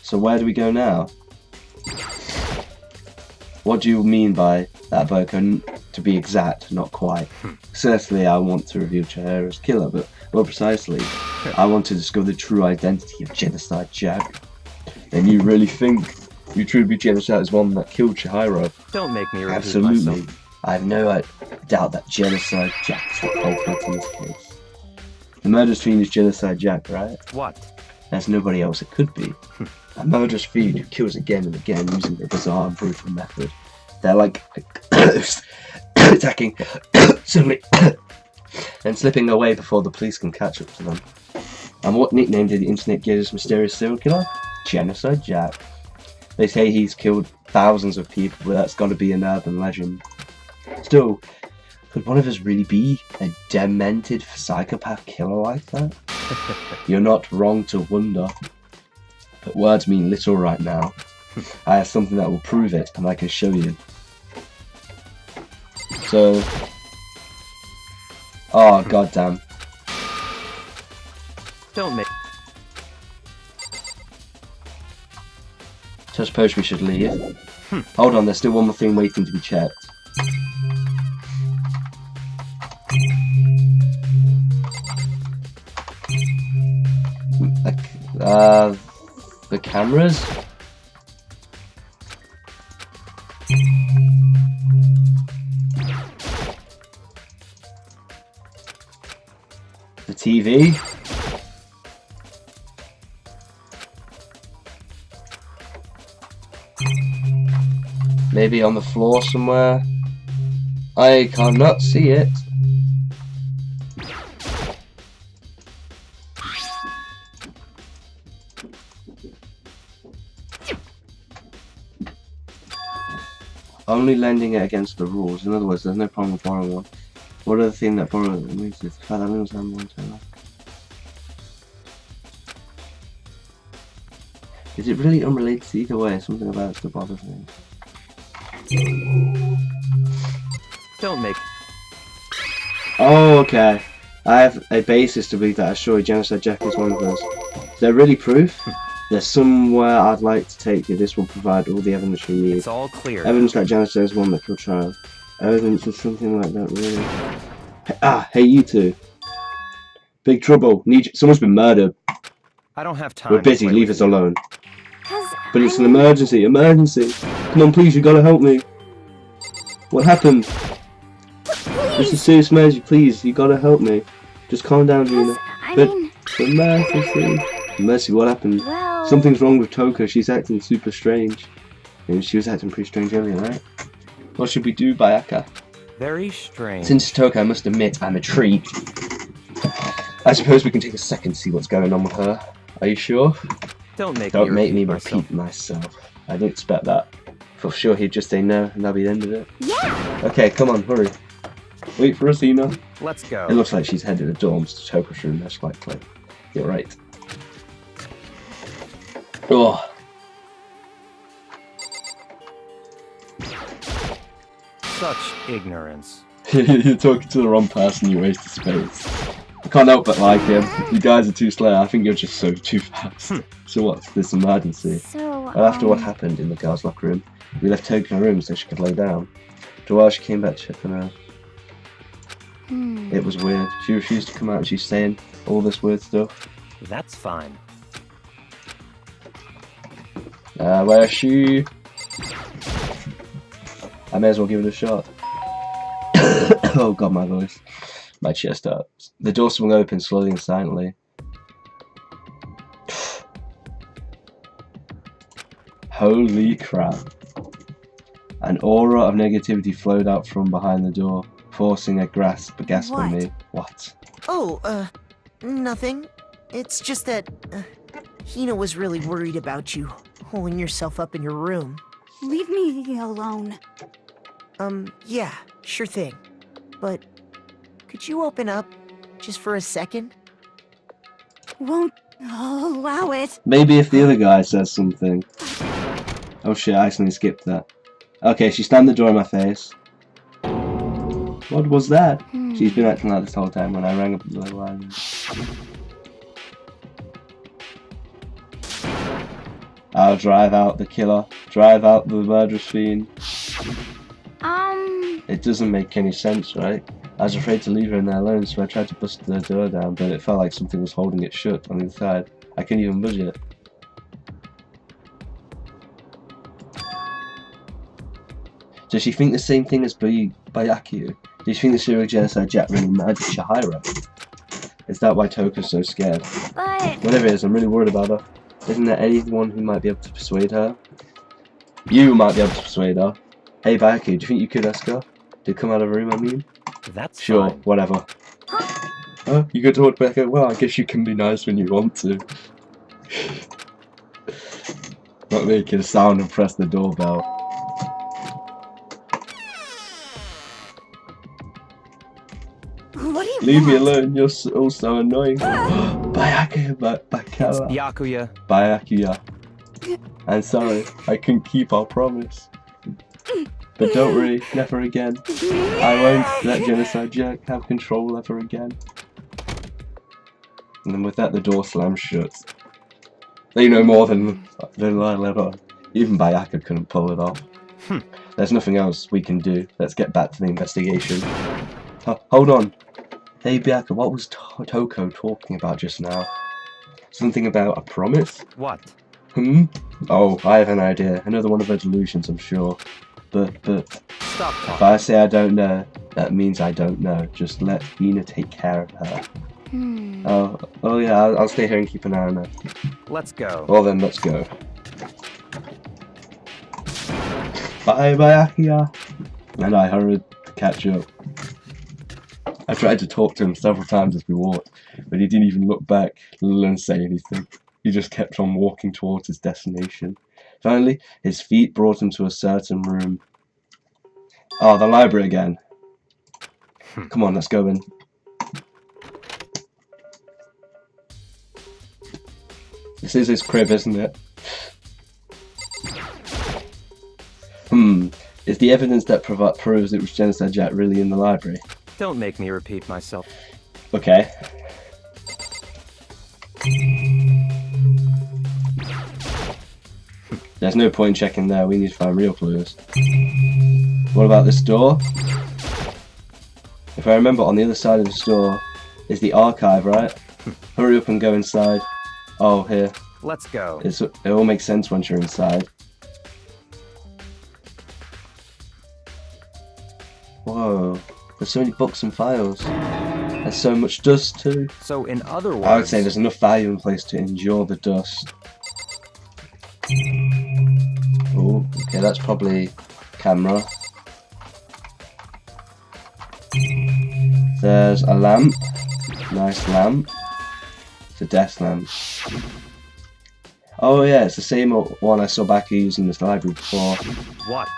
So where do we go now? What do you mean by that, Boko? To be exact, not quite. Certainly I want to reveal Chihiro's killer, but more precisely, I want to discover the true identity of Genocide Jack. And you really think you truly Genocide is one that killed Chihiro? Don't make me repeat Absolutely. myself. I have no doubt that Genocide Jack is the culprit in this case. The murderous fiend is Genocide Jack, right? What? There's nobody else it could be. A murderous fiend who kills again and again using a bizarre and brutal method. They're like attacking suddenly and slipping away before the police can catch up to them. And what nickname did the internet give this mysterious serial killer? Genocide Jack. They say he's killed thousands of people, but that's got to be an urban legend. Still, could one of us really be a demented psychopath killer like that? You're not wrong to wonder. But words mean little right now. I have something that will prove it, and I can show you. So... Oh, goddamn. Don't make... So I suppose we should leave. Hold on, there's still one more thing waiting to be checked. The cameras? The TV? Maybe on the floor somewhere? I cannot see it. Only lending it against the rules. In other words, there's no problem with borrowing one. What are the things that borrow means is the fact that means I'm one time. Is it really unrelated to either way? Something about the bothers me. Don't make. Oh, okay. I have a basis to believe that Ashori Genocide Jack is one of those. Is there really proof? There's somewhere I'd like to take you. This will provide all the evidence you need. It's all clear. Evidence that Genocide is one that killed child. Evidence of something like that, really. Hey, you two. Big trouble. Someone's been murdered. I don't have time. We're busy. to play Leave with us you. alone. But it's I an mean, emergency. Emergency. Come on, please. You gotta help me. What happened? It's a serious emergency. Please, you gotta help me. Just calm down, Gina. I But mean, emergency. Mercy, what happened? well, Something's wrong with Toko. She's acting super strange. And she was acting pretty strange earlier, right? What should we do, Bayaka? Very strange. Since Toko, I must admit, I'm intrigued. I suppose we can take a second to see what's going on with her. Are you sure? Don't make Me myself. repeat myself. I didn't expect that. For sure he'd just say no, and that'll be the end of it. yeah. Okay, come on, hurry. Wait for us, Ina. Let's go. It looks like she's headed to dorms to Toko's room, that's quite clear. You're right. Oh. Such ignorance. You're talking to the wrong person, you wasted space. I can't help but like him. You guys are too slow. I think you're just too fast. So what's this emergency? So, Well, after what happened in the girls' locker room, we left Toko in her room so she could lay down. After a while, she came back to check on her. It was weird. She refused to come out and she's saying all this weird stuff. That's fine. Where is she? I may as well give it a shot. Oh god, my voice. My chest hurts. The door swung open slowly and silently. Holy crap. An aura of negativity flowed out from behind the door, forcing a gasp on me. What? Oh, nothing. It's just that, Hina was really worried about you, holding yourself up in your room. leave me alone. Yeah, sure thing. But, could you open up, just for a second? Won't allow it. Maybe if the other guy says something. Oh shit, I accidentally skipped that. Okay, she slammed the door in my face. What was that? She's been acting like this whole time when I rang up the line. I'll drive out the killer. Drive out the murderous fiend. It doesn't make any sense, right? I was afraid to leave her in there alone, so I tried to bust the door down, but it felt like something was holding it shut on the inside. I couldn't even budge it. Does she think the same thing as Byakuya? Do you think the serial genocide Jack really murdered Chihiro? Is that why Toko's so scared? But Whatever it is, I'm really worried about her. Isn't there anyone who might be able to persuade her? You might be able to persuade her. Hey Byakuya, do you think you could ask her to come out of the room, I mean? That's Sure, fine. whatever. Huh? You could talk back. Well, I guess you can be nice when you want to. Not making a sound and press the doorbell. what do you Leave me want? alone, you're all so annoying. Byakuya, Byakuya. Byakuya. I'm sorry, I couldn't keep our promise. But don't worry, never again. I won't let Genocide Jack have control ever again. And then with that, the door slammed shut. They know more than I'll ever. Even Bayaka couldn't pull it off. There's nothing else we can do. Let's get back to the investigation. Hold on. Hey Bayaka, what was Toko talking about just now? Something about a promise? What? Hmm? Oh, I have an idea. Another one of her delusions, I'm sure. But Stop if talking. I say I don't know, that means I don't know. Just let Hina take care of her. Oh yeah, I'll stay here and keep an eye on her. Let's go. Well then, let's go. Bye bye, Akia. And I hurried to catch up. I tried to talk to him several times as we walked, but he didn't even look back, let alone say anything. He just kept on walking towards his destination. Finally, his feet brought him to a certain room. Oh, the library again. Come on, let's go in. This is his crib, isn't it? Is the evidence that proves it was Genocide Jack really in the library? Don't make me repeat myself. Okay. There's no point in checking there, we need to find real clues. What about this door? If I remember, on the other side of this door is the archive, right? Hurry up and go inside. Oh, here. Let's go. It all makes sense once you're inside. Whoa, there's so many books and files. There's so much dust too. So in other words... I would say there's enough value in place to endure the dust. Oh, okay, that's probably camera. There's a lamp. Nice lamp. It's a desk lamp. Oh yeah, it's the same one I saw back using this library before. What?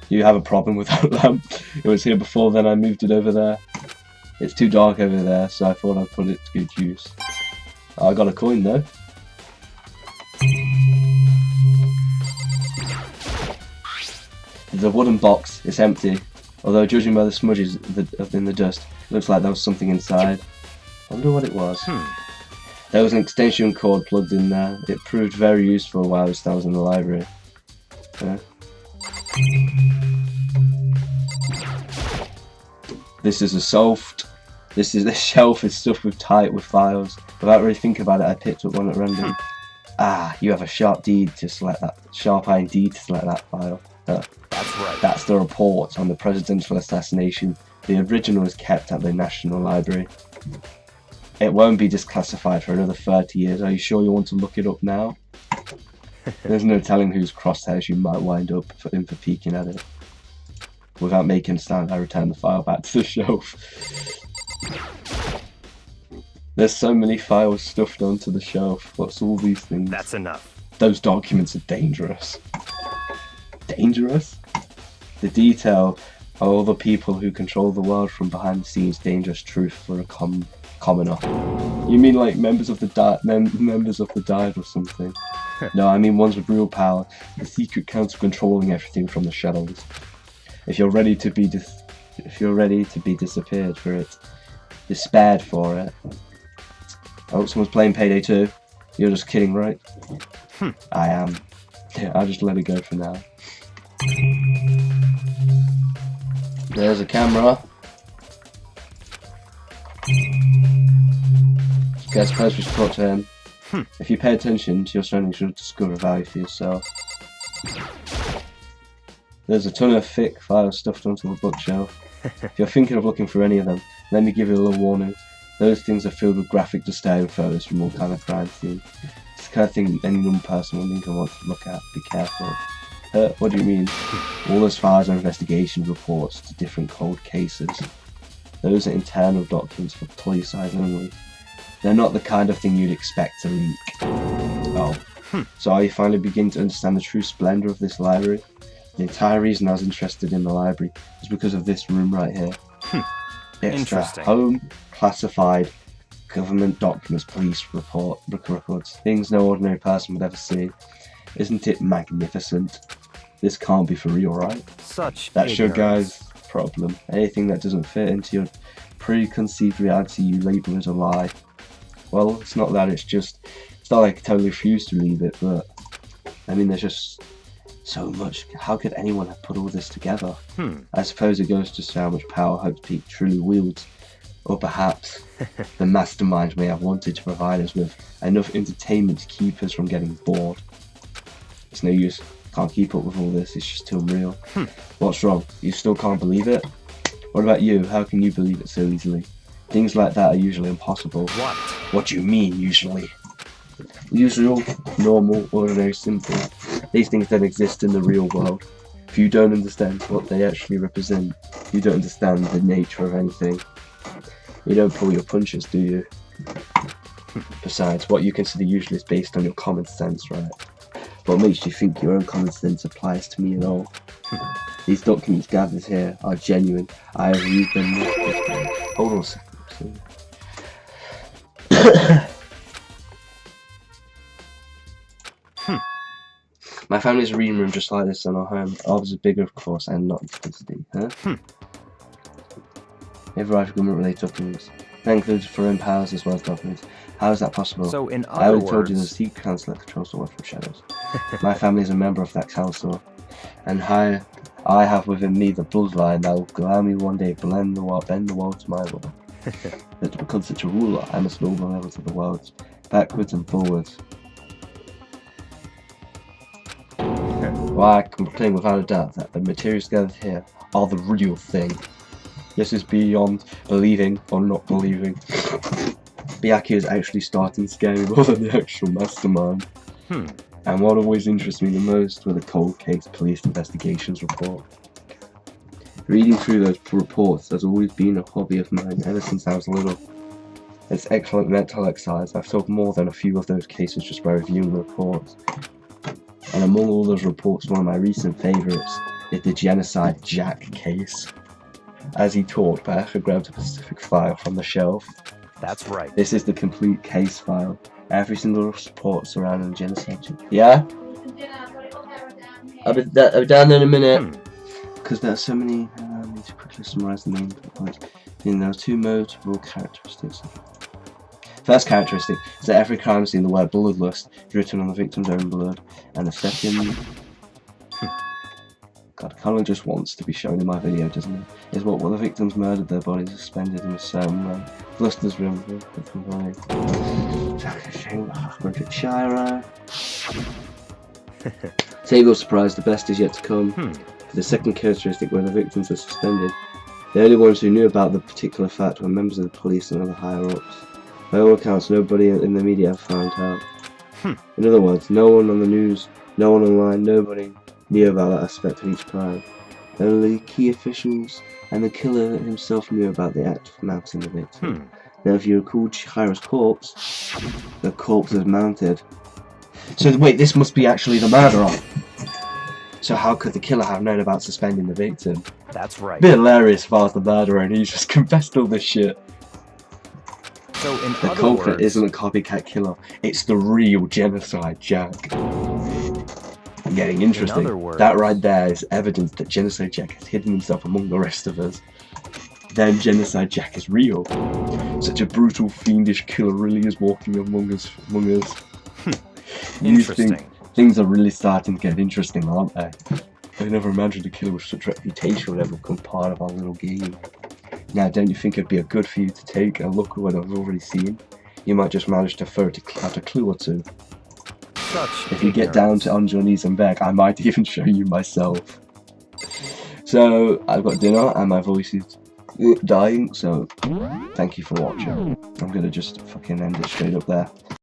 You have a problem with that lamp? It was here before, then I moved it over there. It's too dark over there, so I thought I'd put it to good use. I got a coin though. The wooden box is empty, although judging by the smudges in the dust, it looks like there was something inside. I wonder what it was. There was an extension cord plugged in there. It proved very useful while I was in the library. This is a soft. This shelf is stuffed with files. Without really thinking about it, I picked up one at random. Ah, you have a sharp iron deed to select that file. That's right. That's the report on the presidential assassination. The original is kept at the National Library. It won't be declassified for another 30 years. Are you sure you want to look it up now? There's no telling whose crosshairs you might wind up for peeking at it. Without making a sound, I return the file back to the shelf. There's so many files stuffed onto the shelf. What's all these things? That's enough. Those documents are dangerous. Dangerous? The detail of all the people who control the world from behind the scenes. Dangerous truth for a commoner. You mean like members of the members of the Dive or something? No, I mean ones with real power. The secret council controlling everything from the shadows. If you're ready to be disappeared for it, despaired for it. Oh, someone's playing Payday 2. You're just kidding, right? I am. Yeah, I'll just let it go for now. There's a camera. Okay, I suppose we should talk to him. If you pay attention to your surroundings, you'll discover value for yourself. There's a ton of thick files stuffed onto the bookshelf. If you're thinking of looking for any of them, let me give you a little warning. Those things are filled with graphic disturbing photos from all kind of crime scenes. It's the kind of thing any young person will think and want to look at. Be careful. What do you mean? All those files are investigation reports to different cold cases. Those are internal documents for police eyes only. They're not the kind of thing you'd expect to leak. Oh. So are you finally beginning to understand the true splendor of this library? The entire reason I was interested in the library was because of this room right here. Extra home classified government documents, police records, things no ordinary person would ever see. Isn't it magnificent? This can't be for real, right? That's your guy's problem. Anything that doesn't fit into your preconceived reality, you label as a lie. Well, it's not that, it's not like I totally refuse to leave it, but I mean, there's just so much. How could anyone have put all this together? I suppose it goes to show how much power Hope's Peak truly wields. Or perhaps the mastermind may have wanted to provide us with enough entertainment to keep us from getting bored. It's no use. Can't keep up with all this. It's just too unreal. What's wrong? You still can't believe it? What about you? How can you believe it so easily? Things like that are usually impossible. What? What do you mean, usually? Usual, normal, ordinary, simple. These things don't exist in the real world. If you don't understand what they actually represent, you don't understand the nature of anything. You don't pull your punches, do you? Besides, what you consider usual is based on your common sense, right? What makes you think your own common sense applies to me at all? These documents gathered here are genuine. I have used them multiple times. Hold on a second. My family's reading room just like this in our home. Ours is bigger, of course, and not in custody, huh? A variety of government-related documents. That includes foreign powers as well as documents. How is that possible? So, in I other already told you the words, secret council that controls the world from shadows. My family is a member of that council, and I have within me the bloodline that will allow me one day to bend the world to my will. But to become such a ruler, I must know the levels of the world, backwards and forwards. Well, I can proclaim without a doubt that the materials gathered here are the real thing. This is beyond believing or not believing. Byakuya is actually starting to scare me more than the actual mastermind. And what always interests me the most were the cold case police investigations report. Reading through those reports has always been a hobby of mine ever since I was little. It's excellent mental exercise. I've solved more than a few of those cases just by reviewing the reports. And among all those reports, one of my recent favourites is the Genocide Jack case. As he talked, Byakuya grabbed a specific file from the shelf. that's right. This is the complete case file. Every single report surrounding the genocide. Yeah? I'll be down in a minute. Because there are so many, I need to quickly summarise the main points. There are two notable characteristics. First characteristic is that every crime scene the word bloodlust is written on the victim's own blood. And the second... God, Colin just wants to be shown in my video, doesn't he? Is what the victims murdered, their bodies suspended in a certain way. Lust is real, victim body. Shira. Save your surprise, the best is yet to come. The second characteristic where the victims were suspended. The only ones who knew about the particular fact were members of the police and other higher-ups. By all accounts, nobody in the media found out. In other words, no one on the news, no one online, nobody knew about that aspect of each crime. Only key officials and the killer himself knew about the act of mounting the victim. Now, if you recall Chihira's corpse, the corpse is mounted. So wait, this must be actually the murderer. So how could the killer have known about suspending the victim? That's right. Bit hilarious if I was the murderer and he's just confessed all this shit. So, in The other culprit words, isn't a copycat killer, it's the real Genocide Jack. Getting interesting. In other words, that right there is evidence that Genocide Jack has hidden himself among the rest of us. Then Genocide Jack is real. Such a brutal, fiendish killer really is walking among us. Interesting. Things are really starting to get interesting, aren't they? I never imagined a killer with such reputation would ever become part of our little game. Now, don't you think it'd be a good for you to take a look at what I've already seen? You might just manage to ferret out a clue or two. Such If you get down to on your knees and beg, I might even show you myself. So, I've got dinner and my voice is dying, so thank you for watching. I'm gonna just fucking end it straight up there.